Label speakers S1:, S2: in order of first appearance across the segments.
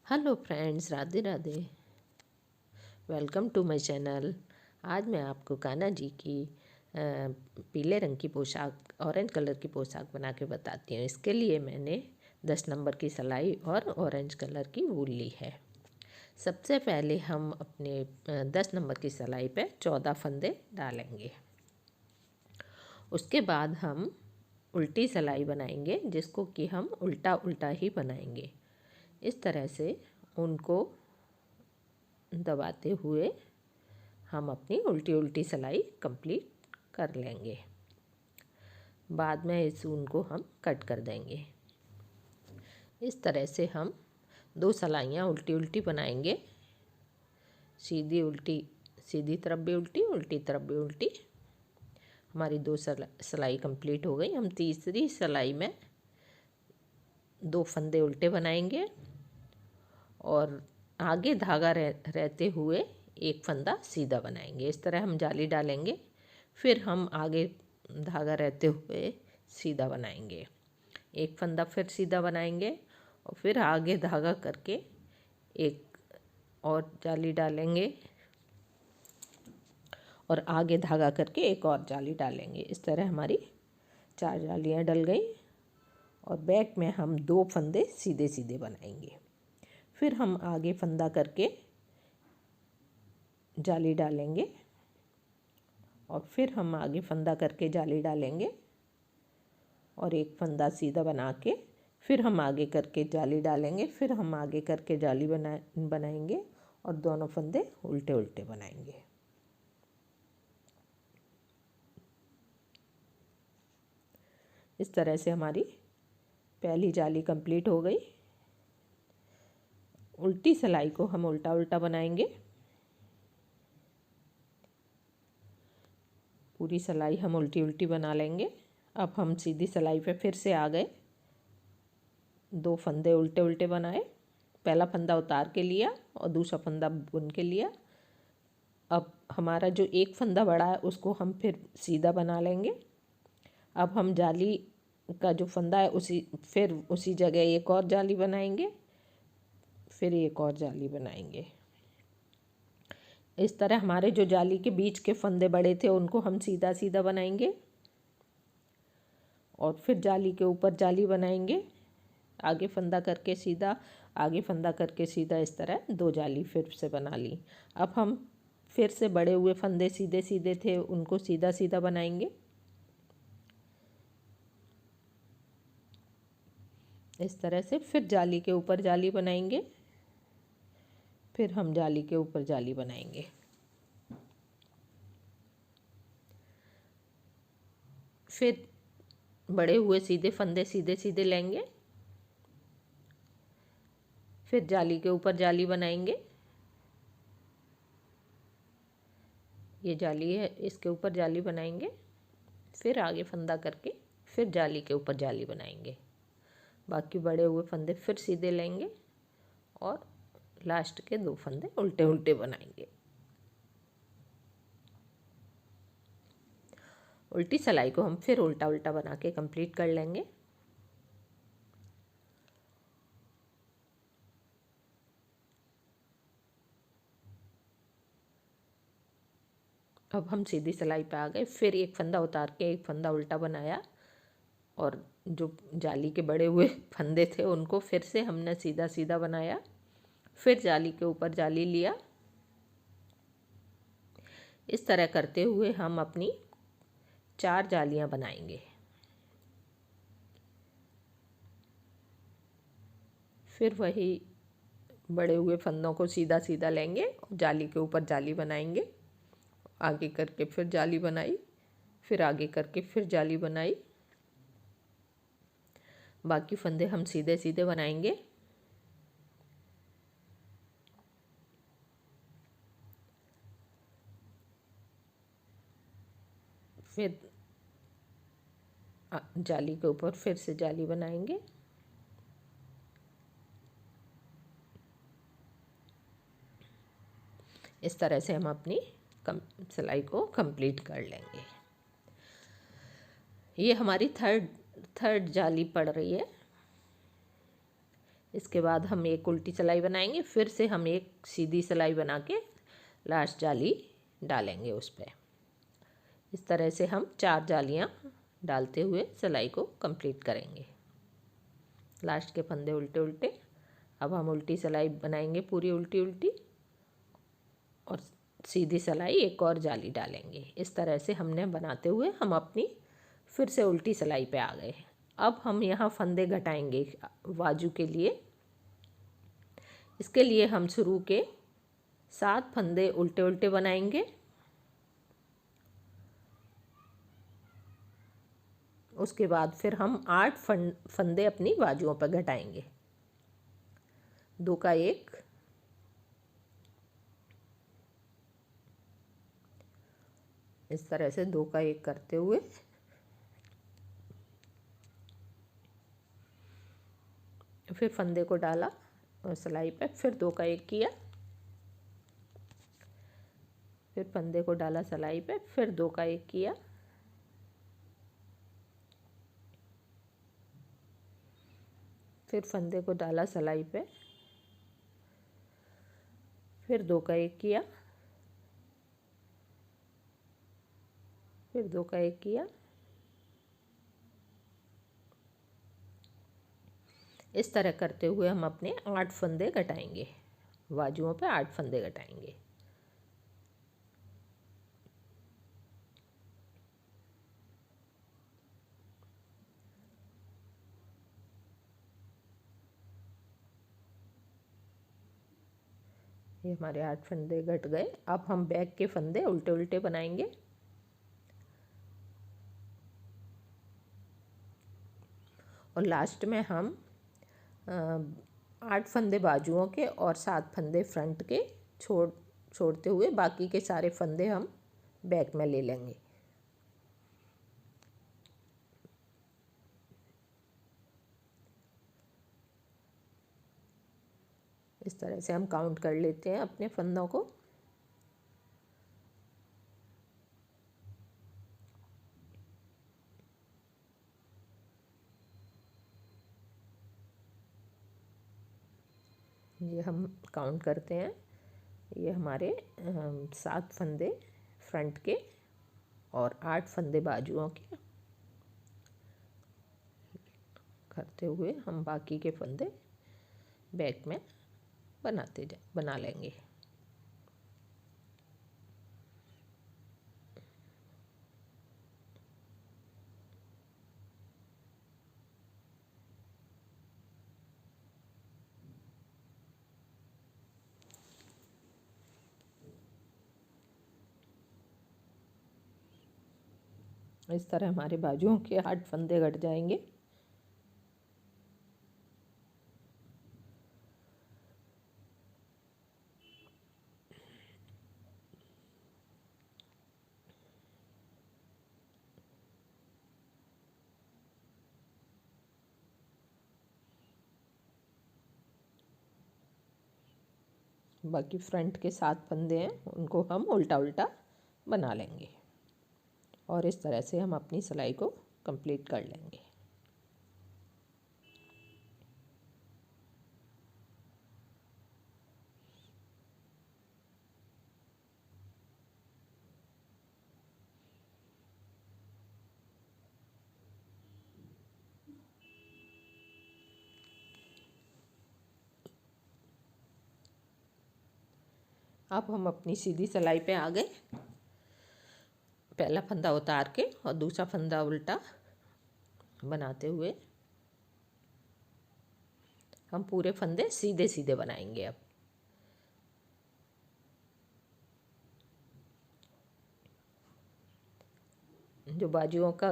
S1: Hello friends, Radhe Radhe. Welcome to my channel. आज मैं आपको कान्हा जी की पीले रंग की पोशाक, ऑरेंज कलर की पोशाक बना के बताती हूँ। इसके लिए मैंने 10 नंबर की सिलाई और ऑरेंज कलर की वूल ली है। सबसे पहले हम अपने 10 नंबर की सिलाई पे 14 फंदे डालेंगे। उसके बाद हम उल्टी सिलाई बनाएंगे, जिसको कि हम उल्टा उल्टा ही बनाएंगे। इस तरह से उनको दबाते हुए हम अपनी उल्टी उल्टी सिलाई कंप्लीट कर लेंगे। बाद में इस ऊन को हम कट कर देंगे। इस तरह से हम 2 सिलाइयाँ उल्टी उल्टी बनाएंगे। सीधी उल्टी, सीधी तरफ भी उल्टी, उल्टी तरफ भी उल्टी। हमारी 2 सिलाई कंप्लीट हो गई। हम तीसरी सिलाई में 2 फंदे उल्टे बनाएंगे और आगे धागा रहते हुए एक फंदा सीधा बनाएंगे। इस तरह हम जाली डालेंगे, फिर हम आगे धागा रहते हुए सीधा बनाएंगे। एक फंदा फिर सीधा बनाएंगे और फिर आगे धागा करके एक और जाली डालेंगे और आगे धागा करके एक और जाली डालेंगे। इस तरह हमारी 4 जालियाँ डल गई और बैक में हम 2 फंदे सीधे सीधे बनाएंगे। फिर हम आगे फंदा करके जाली डालेंगे और फिर हम आगे फंदा करके जाली डालेंगे और एक फंदा सीधा बना के फिर हम आगे करके जाली डालेंगे। फिर हम आगे करके जाली बनाएंगे और दोनों फंदे उल्टे उल्टे बनाएंगे। इस तरह से हमारी पहली जाली कंप्लीट हो गई। उल्टी सिलाई को हम उल्टा उल्टा बनाएंगे। पूरी सिलाई हम उल्टी उल्टी बना लेंगे। अब हम सीधी सिलाई पे फिर से आ गए। 2 फंदे उल्टे उल्टे बनाए। पहला फंदा उतार के लिया और दूसरा फंदा बुन के लिया। अब हमारा जो एक फंदा बड़ा है उसको हम फिर सीधा बना लेंगे। अब हम जाली का जो फंदा है उसी जगह एक और जाली बनाएंगे, फिर एक और जाली बनाएंगे। इस तरह हमारे जो जाली के बीच के फंदे बड़े थे उनको हम सीधा सीधा बनाएंगे और फिर जाली के ऊपर जाली बनाएंगे। आगे फंदा करके सीधा, आगे फंदा करके सीधा, इस तरह 2 जाली फिर से बना ली। अब हम फिर से बड़े हुए फंदे सीधे सीधे थे उनको सीधा सीधा बनाएंगे। इस तरह से फिर जाली के ऊपर जाली बनाएंगे, फिर हम जाली के ऊपर जाली बनाएंगे। फिर बड़े हुए सीधे फंदे सीधे सीधे लेंगे, फिर जाली के ऊपर जाली बनाएंगे। ये जाली है, इसके ऊपर जाली बनाएंगे, फिर आगे फंदा करके फिर जाली के ऊपर जाली बनाएंगे। बाकी बड़े हुए फंदे फिर सीधे लेंगे और लास्ट के 2 फंदे उल्टे उल्टे बनाएंगे। उल्टी सिलाई को हम फिर उल्टा उल्टा बना के कंप्लीट कर लेंगे। अब हम सीधी सिलाई पे आ गए। फिर एक फंदा उतार के एक फंदा उल्टा बनाया और जो जाली के बड़े हुए फंदे थे उनको फिर से हमने सीधा सीधा बनाया। फिर जाली के ऊपर जाली लिया। इस तरह करते हुए हम अपनी 4 जालियां बनाएंगे। फिर वही बड़े हुए फंदों को सीधा सीधा लेंगे और जाली के ऊपर जाली बनाएंगे। आगे करके फिर जाली बनाई, फिर आगे करके फिर जाली बनाई। बाकी फंदे हम सीधे सीधे बनाएंगे। फिर जाली के ऊपर फिर से जाली बनाएंगे। इस तरह से हम अपनी सिलाई को कंप्लीट कर लेंगे। ये हमारी थर्ड जाली पड़ रही है। इसके बाद हम एक उल्टी सिलाई बनाएंगे, फिर से हम एक सीधी सिलाई बना के लास्ट जाली डालेंगे उस पर। इस तरह से हम 4 जालियाँ डालते हुए सिलाई को कंप्लीट करेंगे। लास्ट के फंदे उल्टे उल्टे। अब हम उल्टी सिलाई बनाएंगे, पूरी उल्टी उल्टी, और सीधी सिलाई एक और जाली डालेंगे। इस तरह से हमने बनाते हुए हम अपनी फिर से उल्टी सिलाई पे आ गए। अब हम यहाँ फंदे घटाएंगे बाजू के लिए। इसके लिए हम शुरू के 7 फंदे उल्टे उल्टे बनाएंगे। उसके बाद फिर हम 8 फंदे अपनी बाजुओं पर घटाएंगे। 2 का 1, इस तरह से 2 का 1 करते हुए फिर फंदे को डाला और सिलाई पे, फिर 2 का 1 किया, फिर फंदे को डाला सिलाई पे, फिर 2 का 1 किया, फिर फंदे को डाला सिलाई पे, फिर 2 का 1 किया, फिर 2 का 1 किया। इस तरह करते हुए हम अपने 8 फंदे घटाएंगे, बाजुओं पे 8 फंदे घटाएंगे। ये हमारे 8 फंदे घट गए। अब हम बैक के फंदे उल्टे उल्टे बनाएंगे। और लास्ट में हम 8 फंदे बाजुओं के और 7 फंदे फ्रंट के छोड़ते हुए बाकी के सारे फंदे हम बैक में ले लेंगे। इस तरह से हम काउंट कर लेते हैं अपने फंदों को। ये हम काउंट करते हैं। ये हमारे 7 फंदे फ्रंट के और 8 फंदे बाजुओं के करते हुए हम बाकी के फंदे बैक में बना लेंगे। इस तरह हमारे बाजुओं के 8 फंदे घट जाएंगे। बाकी फ्रंट के 7 फंदे हैं, उनको हम उल्टा उल्टा बना लेंगे और इस तरह से हम अपनी सिलाई को कंप्लीट कर लेंगे। अब हम अपनी सीधी सिलाई पे आ गए। पहला फंदा उतार के और दूसरा फंदा उल्टा बनाते हुए हम पूरे फंदे सीधे सीधे बनाएंगे। अब जो बाजुओं का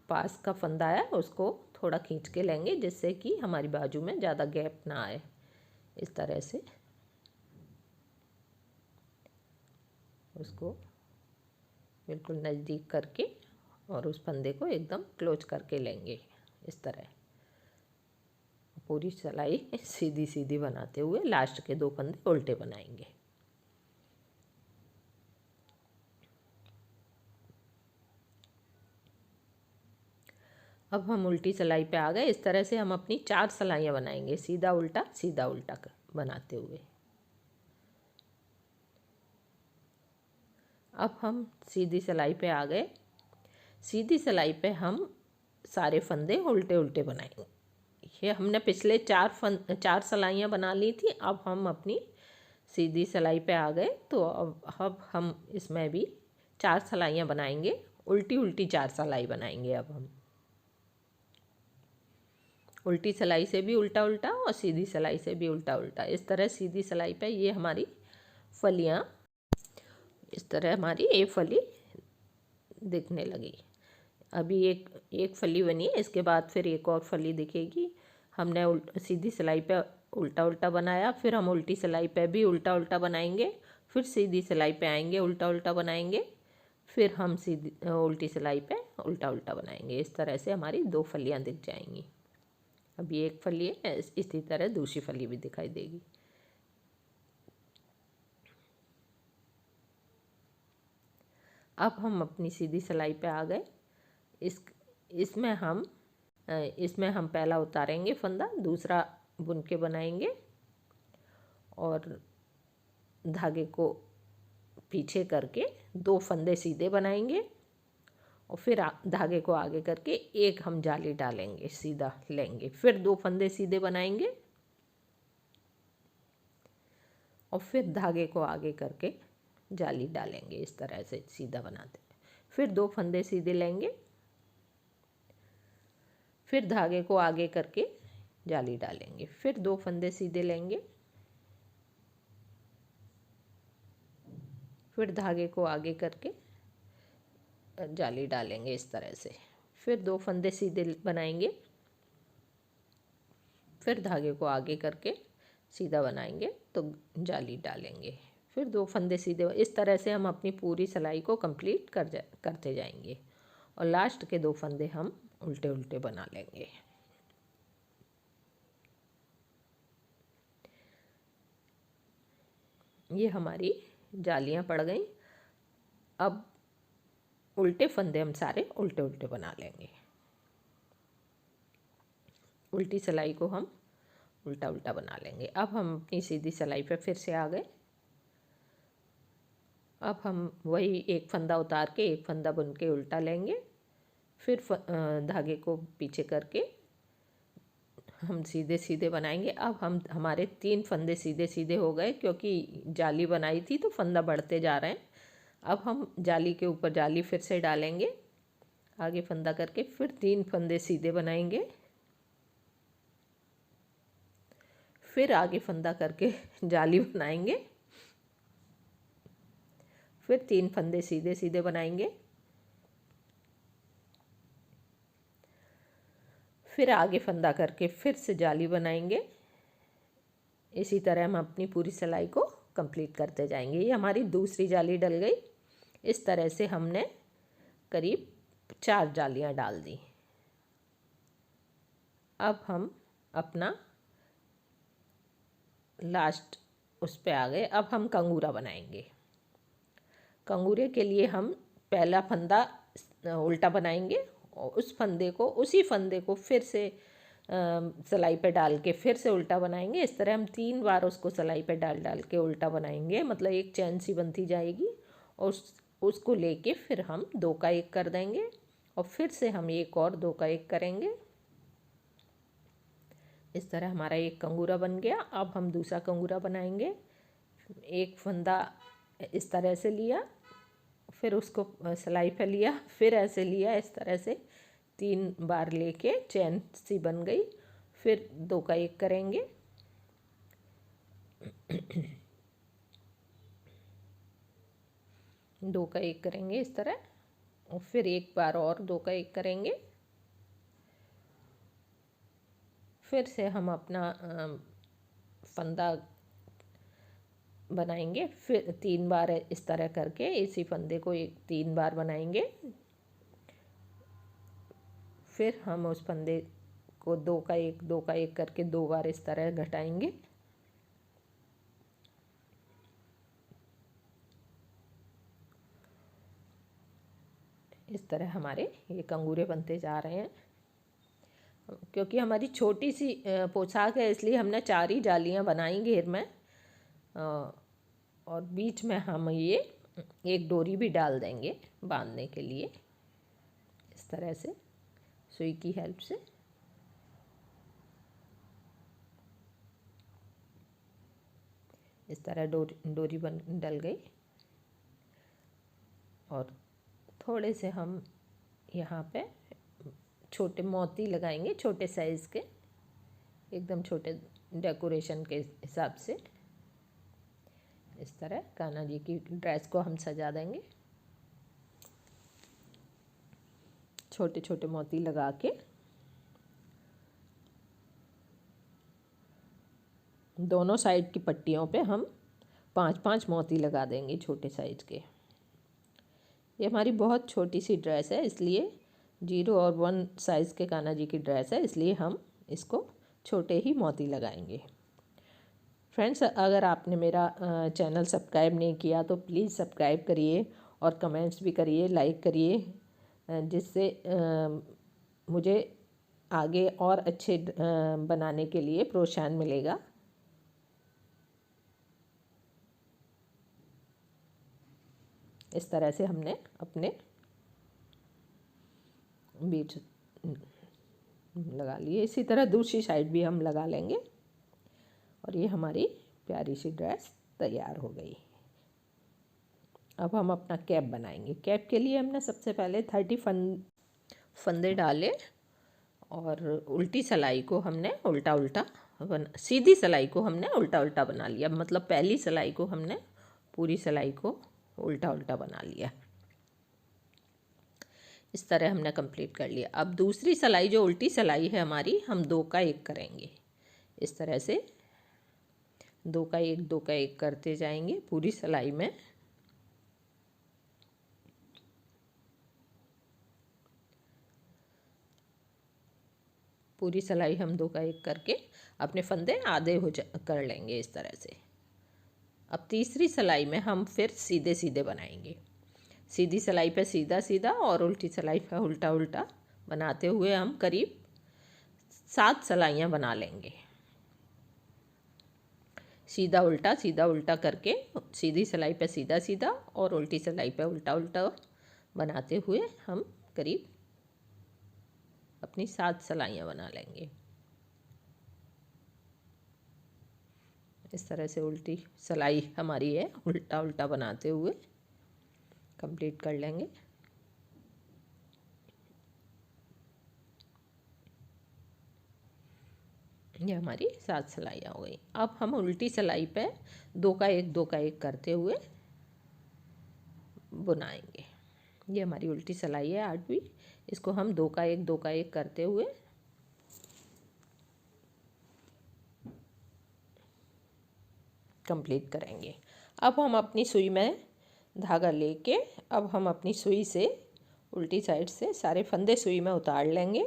S1: पास का फंदा है उसको थोड़ा खींच के लेंगे, जिससे कि हमारी बाजू में ज़्यादा गैप ना आए। इस तरह से उसको बिल्कुल नज़दीक करके और उस फंदे को एकदम क्लोज करके लेंगे। इस तरह पूरी सिलाई सीधी सीधी बनाते हुए लास्ट के 2 फंदे उल्टे बनाएंगे। अब हम उल्टी सिलाई पे आ गए। इस तरह से हम अपनी 4 सिलाइयाँ बनाएंगे, सीधा उल्टा बनाते हुए। अब हम सीधी सिलाई पे आ गए। सीधी सिलाई पे हम सारे फंदे उल्टे उल्टे बनाएंगे। ये हमने पिछले 4 सिलाइयाँ बना ली थी। अब हम अपनी सीधी सिलाई पे आ गए, तो अब हम इसमें भी 4 सिलाइयाँ बनाएंगे, उल्टी उल्टी 4 सिलाई बनाएंगे। अब हम उल्टी सिलाई से भी उल्टा उल्टा और सीधी सिलाई से भी उल्टा उल्टा, इस तरह सीधी सिलाई पे ये हमारी फलियाँ, इस तरह हमारी एक फली दिखने लगी। अभी एक फली बनी है, इसके बाद फिर एक और फली दिखेगी। हमने सीधी सिलाई पे उल्टा उल्टा बनाया, फिर हम उल्टी सिलाई पे भी उल्टा उल्टा बनाएंगे, फिर सीधी सिलाई पे आएंगे, उल्टा उल्टा बनाएंगे, फिर हम सीधी उल्टी सिलाई पे उल्टा उल्टा बनाएंगे। इस तरह से हमारी 2 फलियाँ दिख जाएंगी। अभी एक फली है, इसी तरह दूसरी फली भी दिखाई देगी। अब हम अपनी सीधी सिलाई पे आ गए। इसमें हम पहला उतारेंगे फंदा, दूसरा बुन के बनाएंगे और धागे को पीछे करके 2 फंदे सीधे बनाएंगे और फिर धागे को आगे करके एक हम जाली डालेंगे, सीधा लेंगे, फिर 2 फंदे सीधे बनाएंगे और फिर धागे को आगे करके जाली डालेंगे। इस तरह से सीधा बनाते हैं। फिर 2 फंदे सीधे लेंगे, फिर धागे को आगे करके जाली डालेंगे, फिर 2 फंदे सीधे लेंगे, फिर धागे को आगे करके जाली डालेंगे। इस तरह से फिर 2 फंदे सीधे बनाएंगे, फिर धागे को आगे करके सीधा बनाएंगे तो जाली डालेंगे, फिर 2 फंदे सीधे। इस तरह से हम अपनी पूरी सिलाई को कंप्लीट करते जाएंगे और लास्ट के 2 फंदे हम उल्टे उल्टे बना लेंगे। ये हमारी जालियाँ पड़ गई। अब उल्टे फंदे हम सारे उल्टे उल्टे बना लेंगे। उल्टी सिलाई को हम उल्टा उल्टा बना लेंगे। अब हम अपनी सीधी सिलाई पे फिर से आ गए। अब हम वही एक फंदा उतार के एक फंदा बुन के उल्टा लेंगे, फिर धागे को पीछे करके हम सीधे सीधे बनाएंगे। अब हमारे 3 फंदे सीधे सीधे हो गए, क्योंकि जाली बनाई थी तो फंदा बढ़ते जा रहे हैं। अब हम जाली के ऊपर जाली फिर से डालेंगे, आगे फंदा करके फिर 3 फंदे सीधे बनाएंगे, फिर आगे फंदा करके जाली बनाएंगे, फिर 3 फंदे सीधे सीधे बनाएंगे, फिर आगे फंदा करके फिर से जाली बनाएंगे। इसी तरह हम अपनी पूरी सिलाई को कंप्लीट करते जाएंगे। ये हमारी दूसरी जाली डल गई। इस तरह से हमने करीब 4 जालियां डाल दी। अब हम अपना लास्ट उस पे आ गए। अब हम कंगूरा बनाएंगे। कंगूरे के लिए हम पहला फंदा उल्टा बनाएंगे और उसी फंदे को फिर से सिलाई पे डाल के फिर से उल्टा बनाएंगे। इस तरह हम 3 बार उसको सिलाई पे डाल डाल के उल्टा बनाएंगे, मतलब एक चैन सी बनती जाएगी और उसको लेके फिर हम 2 का 1 कर देंगे और फिर से हम एक और 2 का 1 करेंगे। इस तरह हमारा एक कंगूरा बन गया। अब हम दूसरा कंगूरा बनाएंगे। एक फंदा इस तरह से लिया, फिर उसको सिलाई पे लिया, फिर ऐसे लिया, इस तरह से 3 बार लेके चैन सी बन गई। फिर 2 का 1 करेंगे, दो का 1 करेंगे इस तरह, और फिर एक बार और 2 का 1 करेंगे। फिर से हम अपना फंदा बनाएंगे, फिर 3 बार इस तरह करके इसी फंदे को 3 बार बनाएंगे। फिर हम उस फंदे को 2 का 1 करके 2 बार इस तरह घटाएंगे। इस तरह हमारे ये कंगूरे बनते जा रहे हैं। क्योंकि हमारी छोटी सी पोशाक है, इसलिए हमने 4 ही जालियाँ बनाई घेर में। और बीच में हम ये एक डोरी भी डाल देंगे बांधने के लिए, इस तरह से सुई की हेल्प से। इस तरह डोरी बन डल गई। और थोड़े से हम यहाँ पे छोटे मोती लगाएंगे, छोटे साइज़ के, एकदम छोटे, डेकोरेशन के हिसाब से। इस तरह कान्हा जी की ड्रेस को हम सजा देंगे, छोटे छोटे मोती लगा के। दोनों साइड की पट्टियों पे हम 5-5 मोती लगा देंगे, छोटे साइज के। ये हमारी बहुत छोटी सी ड्रेस है, इसलिए 0 और 1 साइज़ के कान्हा जी की ड्रेस है, इसलिए हम इसको छोटे ही मोती लगाएंगे। फ्रेंड्स, अगर आपने मेरा चैनल सब्सक्राइब नहीं किया तो प्लीज़ सब्सक्राइब करिए और कमेंट्स भी करिए, लाइक करिए, जिससे मुझे आगे और अच्छे बनाने के लिए प्रोत्साहन मिलेगा। इस तरह से हमने अपने बीच लगा लिए। इसी तरह दूसरी साइड भी हम लगा लेंगे और ये हमारी प्यारी सी ड्रेस तैयार हो गई। अब हम अपना कैप बनाएंगे। कैप के लिए हमने सबसे पहले 30 फंदे डाले और उल्टी सिलाई को हमने उल्टा उल्टा सीधी सिलाई को हमने उल्टा उल्टा बना लिया। मतलब पहली सिलाई को हमने पूरी सिलाई को उल्टा उल्टा बना लिया। इस तरह हमने कंप्लीट कर लिया। अब दूसरी सिलाई जो उल्टी सिलाई है हमारी, हम 2 का 1 करेंगे। इस तरह से 2 का 1 2 का 1 करते जाएंगे पूरी सिलाई में। पूरी सिलाई हम 2 का 1 करके अपने फंदे आधे कर लेंगे इस तरह से। अब तीसरी सिलाई में हम फिर सीधे सीधे बनाएंगे। सीधी सिलाई पे सीधा सीधा और उल्टी सिलाई पे उल्टा उल्टा बनाते हुए हम करीब 7 सिलाइयाँ बना लेंगे। सीधा उल्टा करके सीधी सिलाई पे सीधा सीधा और उल्टी सिलाई पे उल्टा उल्टा बनाते हुए हम करीब अपनी 7 सिलाइयाँ बना लेंगे। इस तरह से उल्टी सिलाई हमारी है, उल्टा उल्टा बनाते हुए कंप्लीट कर लेंगे। ये हमारी 7 सिलाइयाँ हो गई। अब हम उल्टी सिलाई पे 2 का 1 2 का 1 करते हुए बुनाएंगे। ये हमारी उल्टी सिलाई है 8वीं। इसको हम 2 का 1 2 का 1 करते हुए कंप्लीट करेंगे। अब हम अपनी सुई में धागा लेके अब हम अपनी सुई से उल्टी साइड से सारे फंदे सुई में उतार लेंगे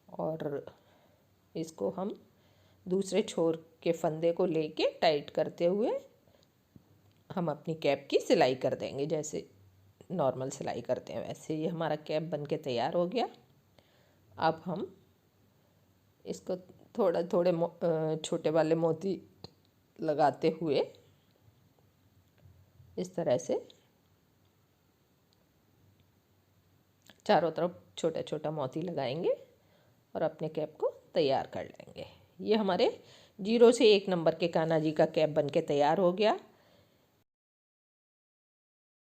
S1: और इसको हम दूसरे छोर के फंदे को लेके टाइट करते हुए हम अपनी कैप की सिलाई कर देंगे। जैसे नॉर्मल सिलाई करते हैं वैसे ये हमारा कैप बनके तैयार हो गया। अब हम इसको थोड़े छोटे वाले मोती लगाते हुए इस तरह से चारों तरफ छोटा छोटा मोती लगाएंगे और अपने कैप को तैयार कर लेंगे। ये हमारे 0 से 1 नंबर के कान्हा जी का कैप बनके तैयार हो गया।